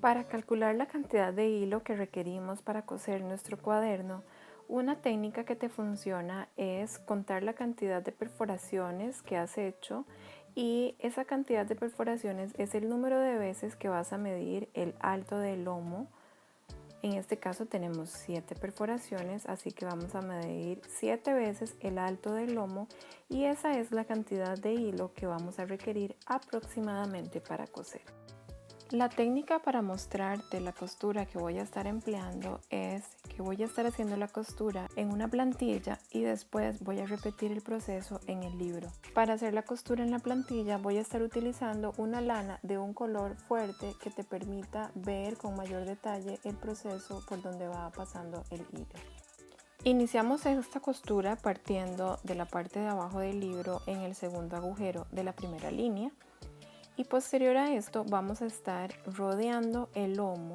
Para calcular la cantidad de hilo que requerimos para coser nuestro cuaderno, una técnica que te funciona es contar la cantidad de perforaciones que has hecho, y esa cantidad de perforaciones es el número de veces que vas a medir el alto del lomo. En este caso tenemos 7 perforaciones, así que vamos a medir 7 veces el alto del lomo, y esa es la cantidad de hilo que vamos a requerir aproximadamente para coser. La técnica para mostrarte la costura que voy a estar empleando es que voy a estar haciendo la costura en una plantilla y después voy a repetir el proceso en el libro. Para hacer la costura en la plantilla voy a estar utilizando una lana de un color fuerte que te permita ver con mayor detalle el proceso por donde va pasando el hilo. Iniciamos esta costura partiendo de la parte de abajo del libro en el segundo agujero de la primera línea. Y posterior a esto vamos a estar rodeando el lomo.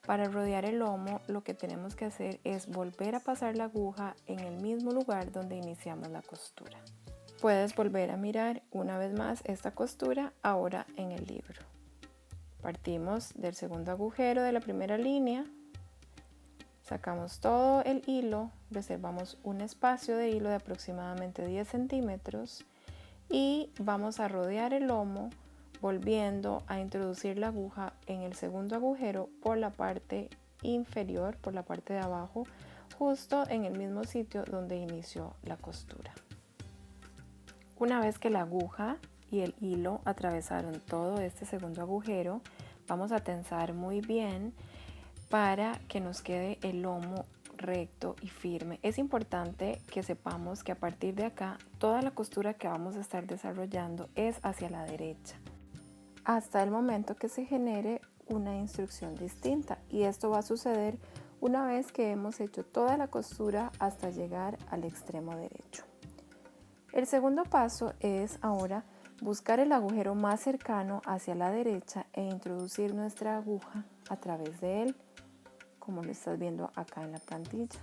Para rodear el lomo lo que tenemos que hacer es volver a pasar la aguja en el mismo lugar donde iniciamos la costura. Puedes volver a mirar una vez más esta costura ahora en el libro. Partimos del segundo agujero de la primera línea, sacamos todo el hilo, reservamos un espacio de hilo de aproximadamente 10 centímetros y vamos a rodear el lomo, volviendo a introducir la aguja en el segundo agujero por la parte inferior, por la parte de abajo, justo en el mismo sitio donde inició la costura. Una vez que la aguja y el hilo atravesaron todo este segundo agujero, vamos a tensar muy bien para que nos quede el lomo recto y firme. Es importante que sepamos que a partir de acá toda la costura que vamos a estar desarrollando es hacia la derecha, hasta el momento que se genere una instrucción distinta, y esto va a suceder una vez que hemos hecho toda la costura hasta llegar al extremo derecho. El segundo paso es ahora buscar el agujero más cercano hacia la derecha e introducir nuestra aguja a través de él, como lo estás viendo acá en la plantilla.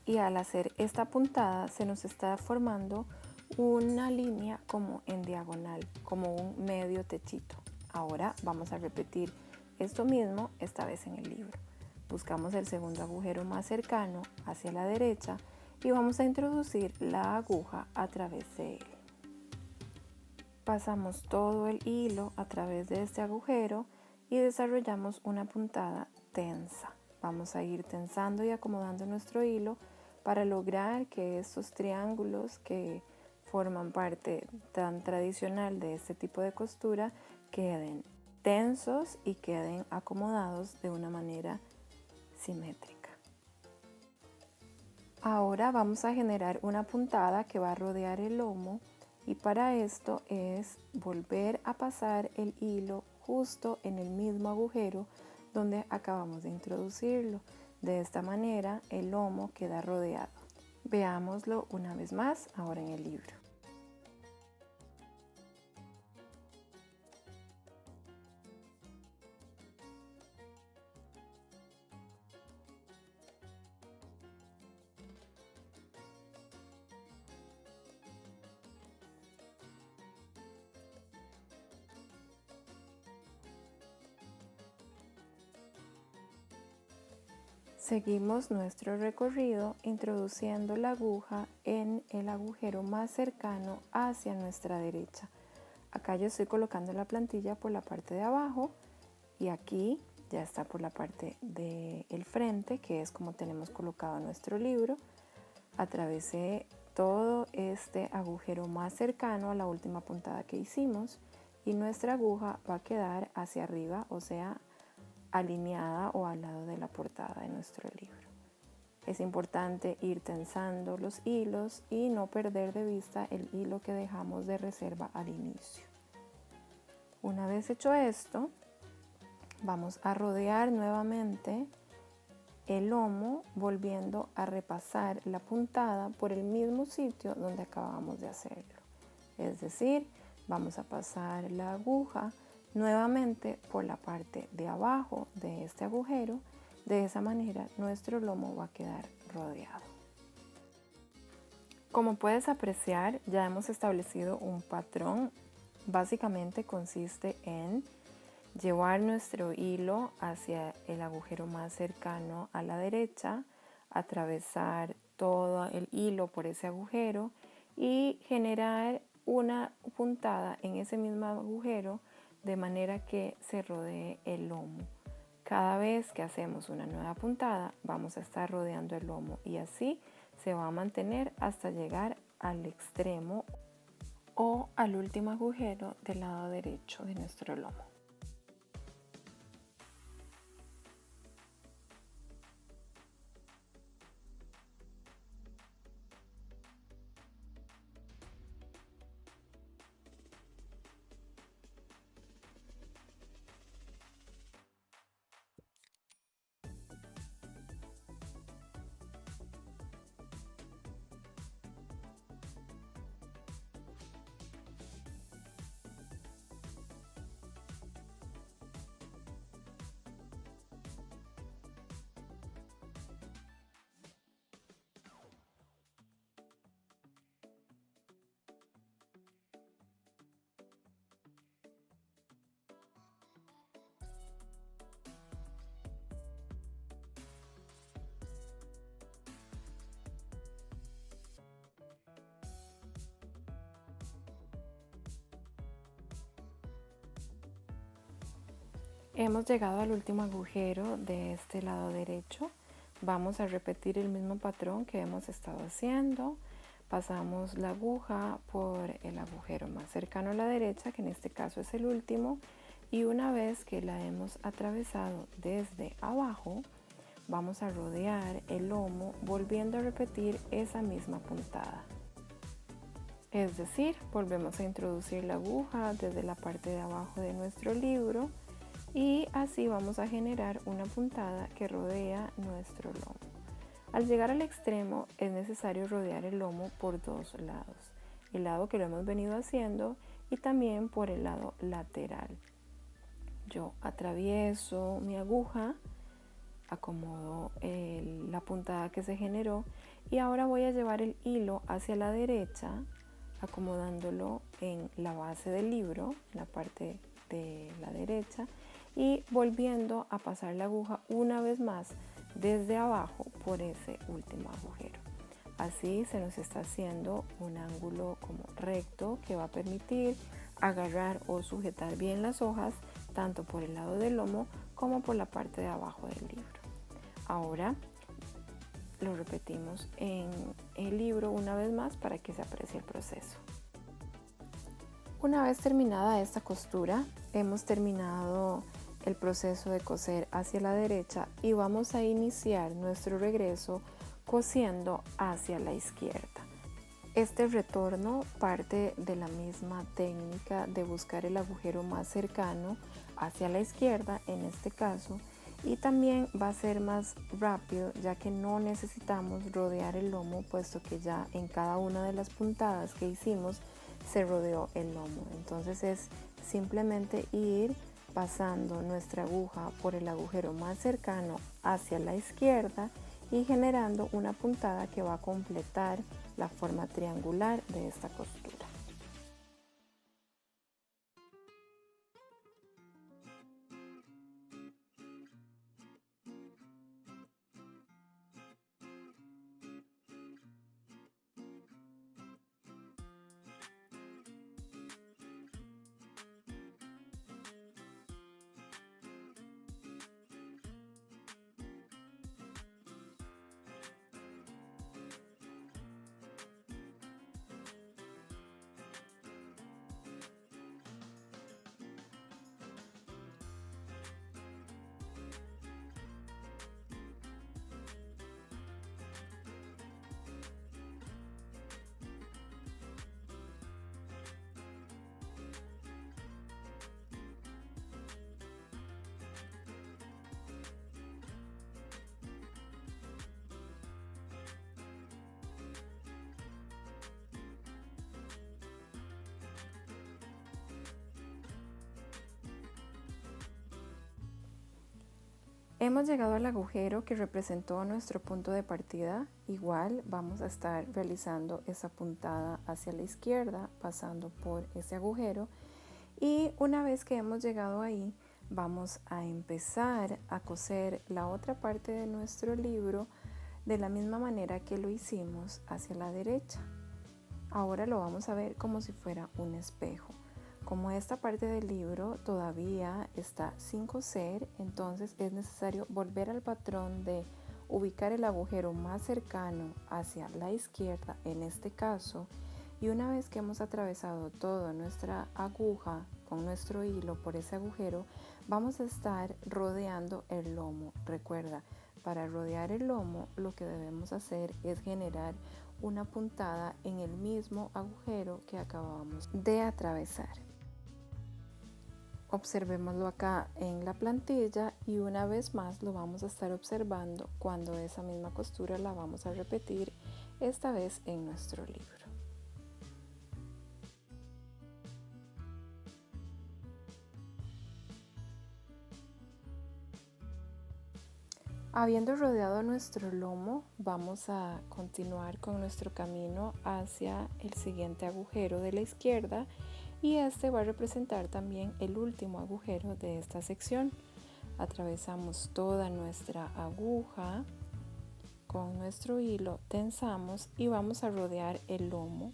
Y al hacer esta puntada se nos está formando una línea como en diagonal, como un medio techito. Ahora vamos a repetir esto mismo, esta vez en el libro. Buscamos el segundo agujero más cercano hacia la derecha y vamos a introducir la aguja a través de él. Pasamos todo el hilo a través de este agujero y desarrollamos una puntada tensa. Vamos a ir tensando y acomodando nuestro hilo para lograr que estos triángulos que forman parte tan tradicional de este tipo de costura queden tensos y queden acomodados de una manera simétrica. Ahora vamos a generar una puntada que va a rodear el lomo, y para esto es volver a pasar el hilo justo en el mismo agujero donde acabamos de introducirlo. De esta manera el lomo queda rodeado. Veámoslo una vez más ahora en el libro. Seguimos nuestro recorrido introduciendo la aguja en el agujero más cercano hacia nuestra derecha. Acá yo estoy colocando la plantilla por la parte de abajo y aquí ya está por la parte del frente, que es como tenemos colocado nuestro libro. Atravesé todo este agujero más cercano a la última puntada que hicimos y nuestra aguja va a quedar hacia arriba, o sea, alineada o al lado de la portada de nuestro libro. Es importante ir tensando los hilos y no perder de vista el hilo que dejamos de reserva al inicio. Una vez hecho esto, vamos a rodear nuevamente el lomo, volviendo a repasar la puntada por el mismo sitio donde acabamos de hacerlo. Es decir, vamos a pasar la aguja nuevamente por la parte de abajo de este agujero. De esa manera nuestro lomo va a quedar rodeado. Como puedes apreciar, ya hemos establecido un patrón. Básicamente consiste en llevar nuestro hilo hacia el agujero más cercano a la derecha, atravesar todo el hilo por ese agujero y generar una puntada en ese mismo agujero de manera que se rodee el lomo. Cada vez que hacemos una nueva puntada vamos a estar rodeando el lomo y así se va a mantener hasta llegar al extremo o al último agujero del lado derecho de nuestro lomo. Hemos llegado al último agujero de este lado derecho. Vamos a repetir el mismo patrón que hemos estado haciendo. Pasamos la aguja por el agujero más cercano a la derecha, que en este caso es el último, y una vez que la hemos atravesado desde abajo, vamos a rodear el lomo volviendo a repetir esa misma puntada. Es decir, volvemos a introducir la aguja desde la parte de abajo de nuestro libro y así vamos a generar una puntada que rodea nuestro lomo. Al llegar al extremo es necesario rodear el lomo por dos lados, el lado que lo hemos venido haciendo y también por el lado lateral. Yo atravieso mi aguja, acomodo la puntada que se generó y ahora voy a llevar el hilo hacia la derecha, acomodándolo en la base del libro, en la parte de la derecha, y volviendo a pasar la aguja una vez más desde abajo por ese último agujero. Así se nos está haciendo un ángulo como recto que va a permitir agarrar o sujetar bien las hojas tanto por el lado del lomo como por la parte de abajo del libro. Ahora lo repetimos en el libro una vez más para que se aprecie el proceso. Una vez terminada esta costura, hemos terminado el proceso de coser hacia la derecha y vamos a iniciar nuestro regreso cosiendo hacia la izquierda. Este retorno parte de la misma técnica de buscar el agujero más cercano hacia la izquierda en este caso, y también va a ser más rápido ya que no necesitamos rodear el lomo, puesto que ya en cada una de las puntadas que hicimos se rodeó el lomo. Entonces es simplemente ir pasando nuestra aguja por el agujero más cercano hacia la izquierda y generando una puntada que va a completar la forma triangular de esta costura. Hemos llegado al agujero que representó nuestro punto de partida. Igual vamos a estar realizando esa puntada hacia la izquierda, pasando por ese agujero. Y una vez que hemos llegado ahí, Vamos a empezar a coser la otra parte de nuestro libro de la misma manera que lo hicimos hacia la derecha. Ahora lo vamos a ver como si fuera un espejo. Como esta parte del libro todavía está sin coser, entonces es necesario volver al patrón de ubicar el agujero más cercano hacia la izquierda en este caso, y una vez que hemos atravesado toda nuestra aguja con nuestro hilo por ese agujero, vamos a estar rodeando el lomo. Recuerda, para rodear el lomo lo que debemos hacer es generar una puntada en el mismo agujero que acabamos de atravesar. Observémoslo acá en la plantilla y una vez más lo vamos a estar observando cuando esa misma costura la vamos a repetir, esta vez en nuestro libro. Habiendo rodeado nuestro lomo, vamos a continuar con nuestro camino hacia el siguiente agujero de la izquierda, y este va a representar también el último agujero de esta sección. Atravesamos toda nuestra aguja con nuestro hilo, tensamos y vamos a rodear el lomo,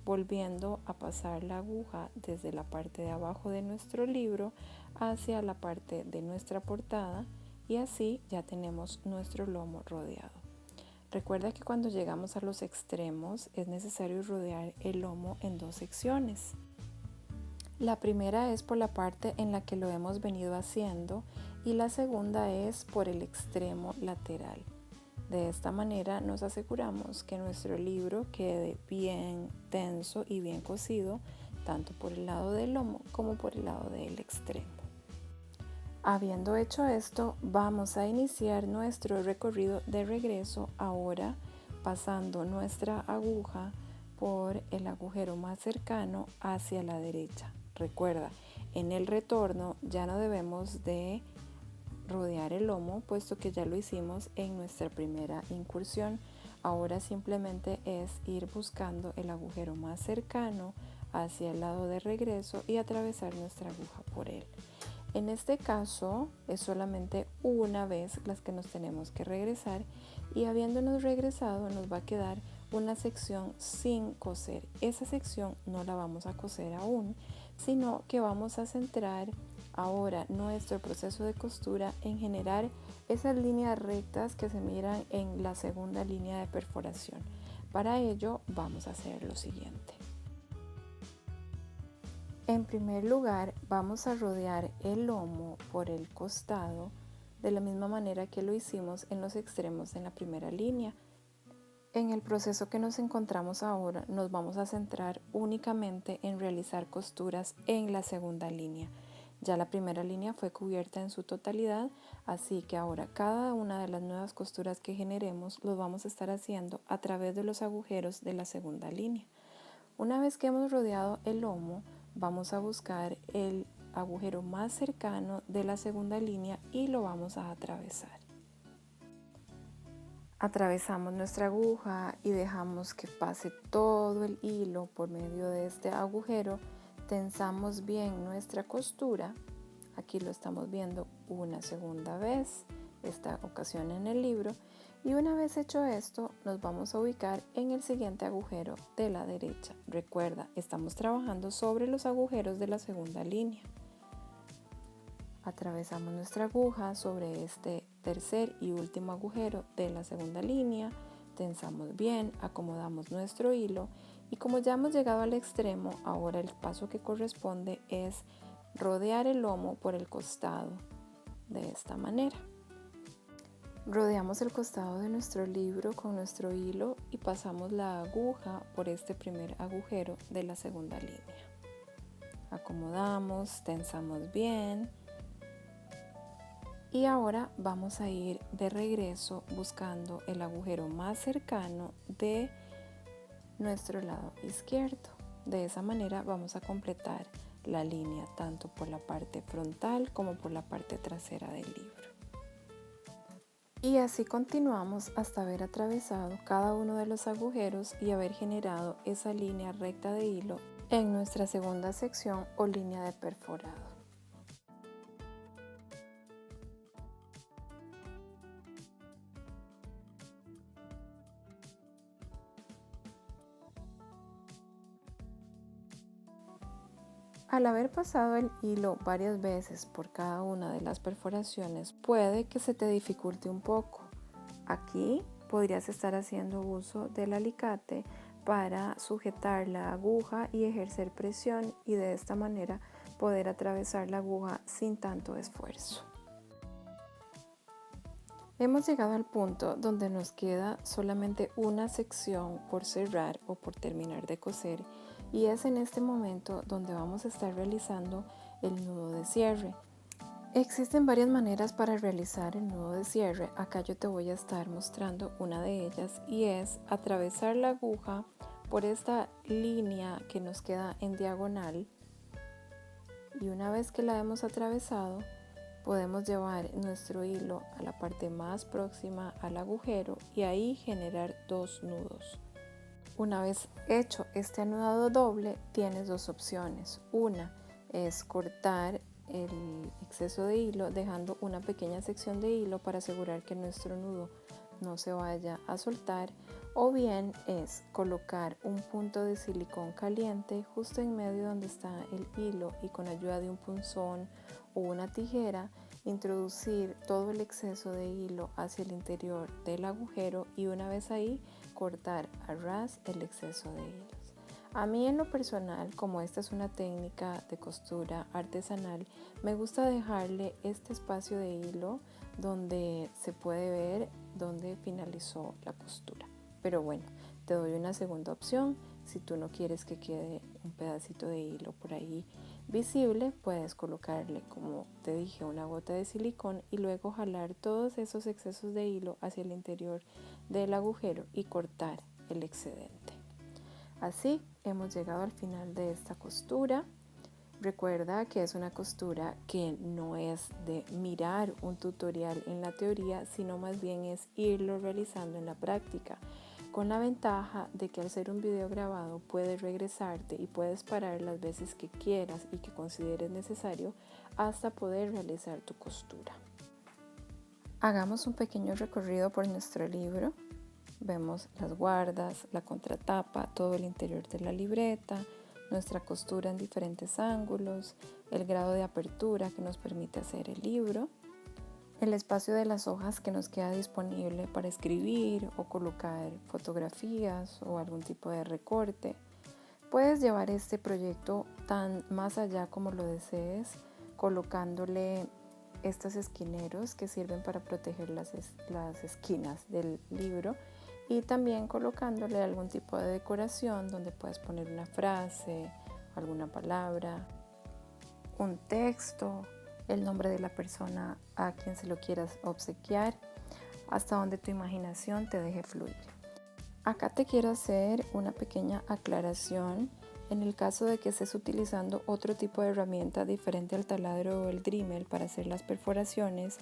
volviendo a pasar la aguja desde la parte de abajo de nuestro libro hacia la parte de nuestra portada, y así ya tenemos nuestro lomo rodeado. Recuerda que cuando llegamos a los extremos es necesario rodear el lomo en dos secciones. La primera es por la parte en la que lo hemos venido haciendo y la segunda es por el extremo lateral. De esta manera nos aseguramos que nuestro libro quede bien tenso y bien cosido, tanto por el lado del lomo como por el lado del extremo. Habiendo hecho esto, vamos a iniciar nuestro recorrido de regreso, ahora pasando nuestra aguja por el agujero más cercano hacia la derecha. Recuerda, en el retorno ya no debemos de rodear el lomo, puesto que ya lo hicimos en nuestra primera incursión. Ahora simplemente es ir buscando el agujero más cercano hacia el lado de regreso y atravesar nuestra aguja por él. En este caso es solamente una vez las que nos tenemos que regresar, y habiéndonos regresado nos va a quedar una sección sin coser. Esa sección no la vamos a coser aún, sino que vamos a centrar ahora nuestro proceso de costura en generar esas líneas rectas que se miran en la segunda línea de perforación. Para ello vamos a hacer lo siguiente. En primer lugar, vamos a rodear el lomo por el costado de la misma manera que lo hicimos en los extremos en la primera línea. En el proceso que nos encontramos ahora, nos vamos a centrar únicamente en realizar costuras en la segunda línea. Ya la primera línea fue cubierta en su totalidad, así que ahora cada una de las nuevas costuras que generemos los vamos a estar haciendo a través de los agujeros de la segunda línea. Una vez que hemos rodeado el lomo, vamos a buscar el agujero más cercano de la segunda línea y lo vamos a atravesar. Atravesamos nuestra aguja y dejamos que pase todo el hilo por medio de este agujero. Tensamos bien nuestra costura. Aquí lo estamos viendo una segunda vez, esta ocasión en el libro. Y una vez hecho esto, nos vamos a ubicar en el siguiente agujero de la derecha. Recuerda, estamos trabajando sobre los agujeros de la segunda línea. Atravesamos nuestra aguja sobre este tercer y último agujero de la segunda línea, tensamos bien, acomodamos nuestro hilo, y como ya hemos llegado al extremo, ahora el paso que corresponde es rodear el lomo por el costado de esta manera. Rodeamos el costado de nuestro libro con nuestro hilo y pasamos la aguja por este primer agujero de la segunda línea. Acomodamos, tensamos bien. Y ahora vamos a ir de regreso buscando el agujero más cercano de nuestro lado izquierdo. De esa manera vamos a completar la línea tanto por la parte frontal como por la parte trasera del libro. Y así continuamos hasta haber atravesado cada uno de los agujeros y haber generado esa línea recta de hilo en nuestra segunda sección o línea de perforado. Al haber pasado el hilo varias veces por cada una de las perforaciones, puede que se te dificulte un poco. Aquí podrías estar haciendo uso del alicate para sujetar la aguja y ejercer presión y de esta manera poder atravesar la aguja sin tanto esfuerzo. Hemos llegado al punto donde nos queda solamente una sección por cerrar o por terminar de coser, y es en este momento donde vamos a estar realizando el nudo de cierre. Existen varias maneras para realizar el nudo de cierre. Acá yo te voy a estar mostrando una de ellas, y es atravesar la aguja por esta línea que nos queda en diagonal, y una vez que la hemos atravesado podemos llevar nuestro hilo a la parte más próxima al agujero y ahí generar 2 nudos. Una vez hecho este anudado doble, tienes 2 opciones. Una es cortar el exceso de hilo dejando una pequeña sección de hilo para asegurar que nuestro nudo no se vaya a soltar, o bien es colocar un punto de silicón caliente justo en medio donde está el hilo y con ayuda de un punzón o una tijera introducir todo el exceso de hilo hacia el interior del agujero, y una vez ahí cortar a ras el exceso de hilos. A mí en lo personal, como esta es una técnica de costura artesanal, me gusta dejarle este espacio de hilo donde se puede ver dónde finalizó la costura. Pero bueno, te doy una segunda opción. Si tú no quieres que quede un pedacito de hilo por ahí visible, puedes colocarle, como te dije, una gota de silicón y luego jalar todos esos excesos de hilo hacia el interior del agujero y cortar el excedente. Así hemos llegado al final de esta costura. Recuerda que es una costura que no es de mirar un tutorial en la teoría, sino más bien es irlo realizando en la práctica, con la ventaja de que al ser un video grabado puedes regresarte y puedes parar las veces que quieras y que consideres necesario hasta poder realizar tu costura. Hagamos un pequeño recorrido por nuestro libro. Vemos las guardas, la contratapa, todo el interior de la libreta, nuestra costura en diferentes ángulos, el grado de apertura que nos permite hacer el libro, el espacio de las hojas que nos queda disponible para escribir o colocar fotografías o algún tipo de recorte. Puedes llevar este proyecto tan más allá como lo desees, colocándole estos esquineros que sirven para proteger las esquinas del libro, y también colocándole algún tipo de decoración donde puedes poner una frase, alguna palabra, un texto, el nombre de la persona a quien se lo quieras obsequiar, hasta donde tu imaginación te deje fluir. Acá te quiero hacer una pequeña aclaración en el caso de que estés utilizando otro tipo de herramienta diferente al taladro o el Dremel para hacer las perforaciones.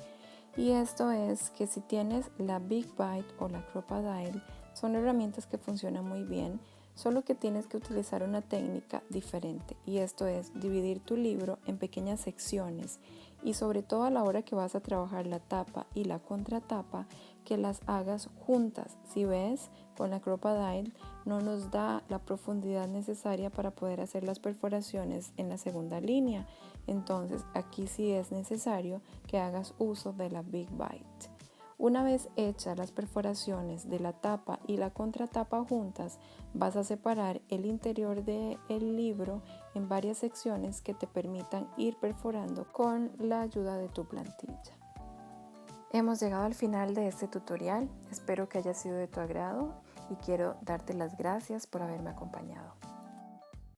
Y esto es que si tienes la Big Bite o la Crop-A-Dile, son herramientas que funcionan muy bien, solo que tienes que utilizar una técnica diferente, y esto es dividir tu libro en pequeñas secciones, y sobre todo a la hora que vas a trabajar la tapa y la contratapa, que las hagas juntas. Si ves, con la Crop-A-Dile no nos da la profundidad necesaria para poder hacer las perforaciones en la segunda línea, entonces aquí sí es necesario que hagas uso de la Big Bite. Una vez hechas las perforaciones de la tapa y la contratapa juntas, vas a separar el interior del libro en varias secciones que te permitan ir perforando con la ayuda de tu plantilla. Hemos llegado al final de este tutorial, espero que haya sido de tu agrado y quiero darte las gracias por haberme acompañado.